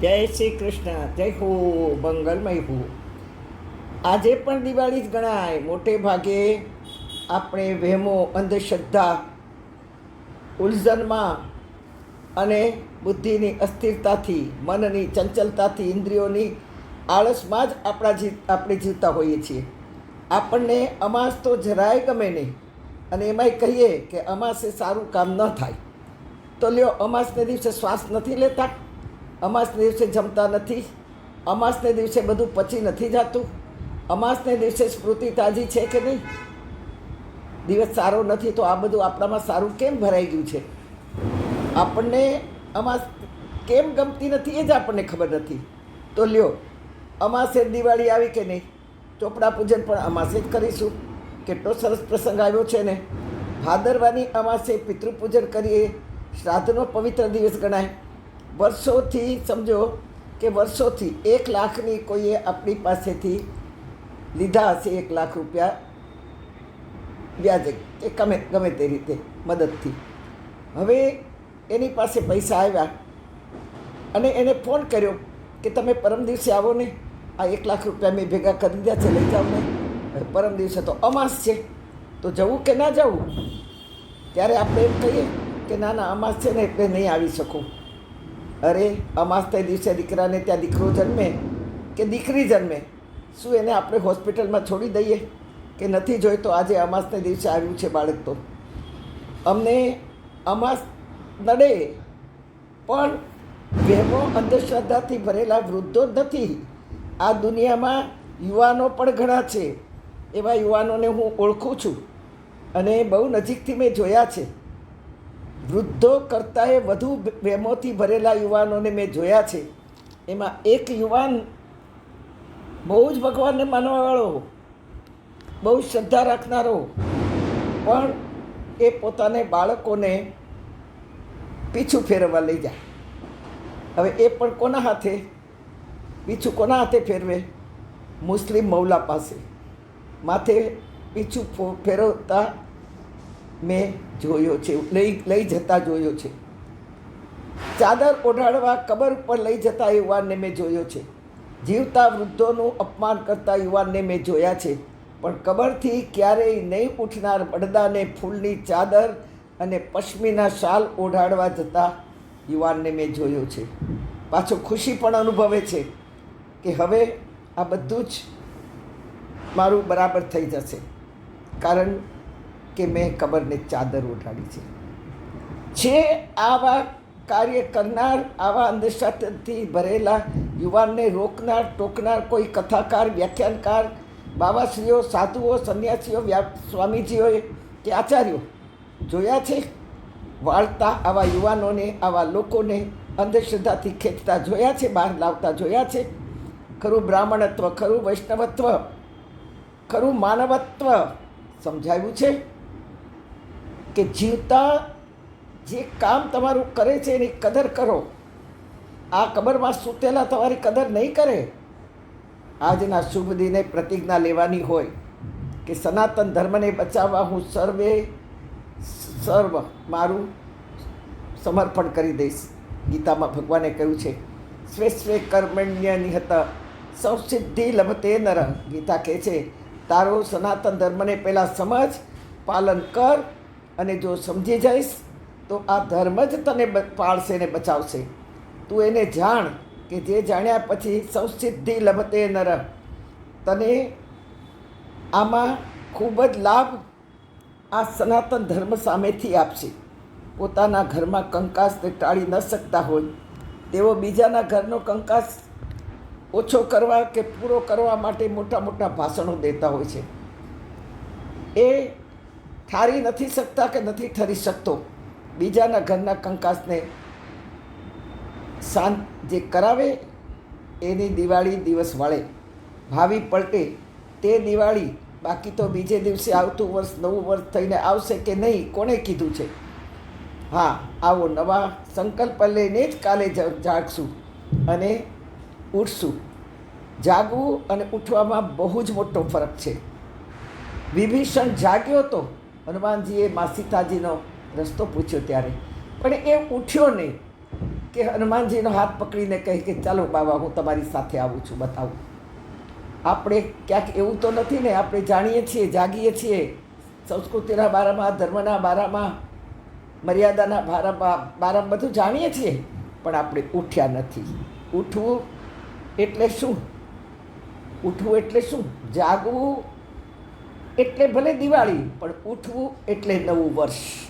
જય શ્રી કૃષ્ણ. જય હો, મંગલમય હો. આજે પણ દિવાળી જ ગણાય. મોટે ભાગે આપણે વહેમો, અંધશ્રદ્ધા, ઉલઝનમાં અને બુદ્ધિની અસ્થિરતાથી, મનની ચંચલતાથી, ઇન્દ્રિયોની આળસમાં જ આપણે જીવતા હોઈએ છીએ. આપણને અમાસ તો જરાય ગમે નહીં, અને એમાંય કહીએ કે અમાસે સારું કામ ન થાય તો લ્યો, અમાસને દિવસે શ્વાસ નથી લેતા, અમાસને દિવસે જમતા નથી, અમાસને દિવસે બધું પચી નથી જતું, અમાસને દિવસે સ્મૃતિ તાજી છે કે નહીં? દિવસ સારો નથી તો આ બધું આપણામાં સારું કેમ ભરાઈ ગયું છે? આપણને અમાસ કેમ ગમતી નથી એ જ આપણને ખબર નથી. તો લ્યો, અમાસે દિવાળી આવી કે નહીં, ચોપડા પૂજન પણ અમાસે જ કરીશું. કેટલો સરસ પ્રસંગ આવ્યો છે ને! ભાદરવાની અમાસે પિતૃપૂજન કરીએ, શ્રાદ્ધનો પવિત્ર દિવસ ગણાય. વર્ષોથી સમજો કે વર્ષોથી 1 લાખની કોઈએ આપણી પાસેથી લીધા હશે, 1 લાખ રૂપિયા વ્યાજે કે ગમે તે રીતે મદદથી. હવે એની પાસે પૈસા આવ્યા અને એને ફોન કર્યો કે તમે પરમ દિવસે આવો ને, આ 1 લાખ રૂપિયા મેં ભેગા કરી દીધા છે, લઈ જાઓ ને. પરમ દિવસે તો અમાસ છે, તો જવું કે ના જવું? ત્યારે આપણે એમ કહીએ કે ના ના, અમાસ છે ને એટલે નહીં આવી શકું. અરે, અમાસ તે દિવસે દીકરાને ત્યાં દીકરો જન્મે કે દીકરી જન્મે, શું એને આપણે હોસ્પિટલમાં છોડી દઈએ કે નથી જોઈ તો આજે અમાસને દિવસે આવ્યું છે બાળક? તો અમને અમાસ નડે, પણ વહેમો અંધશ્રદ્ધાથી ભરેલા વૃદ્ધો જ નથી. આ દુનિયામાં યુવાનો પણ ઘણા છે. એવા યુવાનોને હું ઓળખું છું અને બહુ નજીકથી મેં જોયા છે. વૃદ્ધો કરતાંય વધુ વહેમોથી ભરેલા યુવાનોને મેં જોયા છે. એમાં એક યુવાન બહુ જ ભગવાનને માનવાવાળો, બહુ શ્રદ્ધા રાખનારો, પણ એ પોતાને બાળકોને પીછું ફેરવવા લઈ જાય. હવે એ પણ કોના હાથે પીછું કોના હાથે ફેરવે? મુસ્લિમ મૌલા પાસે માથે પીછું ફેરવતા મેં જોયો છે, લઈ જતા જોયો છે. ચાદર ઓઢાડવા કબર ઉપર લઈ જતા યુવાનને મેં જોયો છે. જીવતા વૃદ્ધોનું અપમાન કરતા યુવાનને મેં જોયા છે. પણ કબરથી ક્યારેય નહીં ઉઠનાર બળદાને ફૂલની ચાદર અને પશ્મિના શાલ ઓઢાડવા જતા યુવાનને મેં જોયો છે. પાછો ખુશી પણ અનુભવે છે કે હવે આ બધું જ મારું બરાબર થઈ જશે, કારણ કે મેં કબરને ચાદર ઓઢાડી છે. આવા કાર્ય કરનાર, આવા અંધશ્રદ્ધાથી ભરેલા યુવાનને રોકનાર, ટોકનાર કોઈ કથાકાર, વ્યાખ્યાનકાર, બાબાશ્રીઓ, સાધુઓ, સંન્યાસીઓ, સ્વામીજીઓએ કે આચાર્યો જોયા છે? વાળતા આવા યુવાનોને, આવા લોકોને અંધશ્રદ્ધાથી ખેંચતા જોયા છે, બહાર લાવતા જોયા છે? ખરું બ્રાહ્મણત્વ, ખરું વૈષ્ણવત્વ, ખરું માનવત્વ સમજાવ્યું છે કે જીવતા જે કામ તમારું કરે છે એની કદર કરો. આ કબરમાં સૂતેલા તમારી કદર નહીં કરે. આજના શુભ દિને પ્રતિજ્ઞા લેવાની હોય કે સનાતન ધર્મને બચાવવા હું સર્વ મારું સમર્પણ કરી દઈશ. ગીતામાં ભગવાને કહ્યું છે, સ્વે સ્વે કર્મણ્ય નિહત સંસિદ્ધિ લભતે નર. ગીતા કહે છે, તારો સનાતન ધર્મને પહેલાં સમજ, પાલન કર, અને જો સમજી જઈશ તો આ ધર્મ જ તને પાળશે ને બચાવશે. તું એને જાણ કે જે જાણ્યા પછી સંસિદ્ધિ લભતે નર, તને આમાં ખૂબ જ લાભ આ સનાતન ધર્મ સામેથી આપશે. પોતાના ઘરમાં કંકાસને ટાળી ન શકતા હોય તેઓ બીજાના ઘરનો કંકાસ ઓછો કરવા કે પૂરો કરવા માટે મોટા મોટા ભાષણો દેતા હોય છે. એ ઠારી નથી શકતા કે નથી ઠરી શકતો બીજાના ઘરના કંકાસને શાંત જે કરાવે એની દિવાળી દિવસ વળે, ભાવિ પલટે તે દિવાળી. બાકી તો બીજે દિવસે આવતું વર્ષ, નવું વર્ષ થઈને આવશે કે નહીં, કોણે કીધું છે? હા, આવો નવા સંકલ્પ લઈને જ કાલે જાગશું અને ઉઠશું. જાગવું અને ઉઠવામાં બહુ જ મોટો ફરક છે. વિભીષણ જાગ્યો તો હનુમાનજીએ મા સીતાજીનો રસ્તો પૂછ્યો ત્યારે, પણ એ ઉઠ્યો નહીં. કે હનુમાનજીનો હાથ પકડીને કહે કે ચાલો બાબા હું તમારી સાથે આવું છું, બતાવું. આપણે ક્યાંક એવું તો નથી ને, આપણે જાણીએ છીએ, જાગીએ છીએ સંસ્કૃતિના બારામાં, ધર્મના બારામાં, મર્યાદાના બારામાં બધું જાણીએ છીએ, પણ આપણે ઉઠ્યા નથી. ઉઠવું એટલે શું? ઉઠવું એટલે શું? જાગવું એટલે ભલે દિવાળી, પણ ઉઠવું એટલે નવું વર્ષ.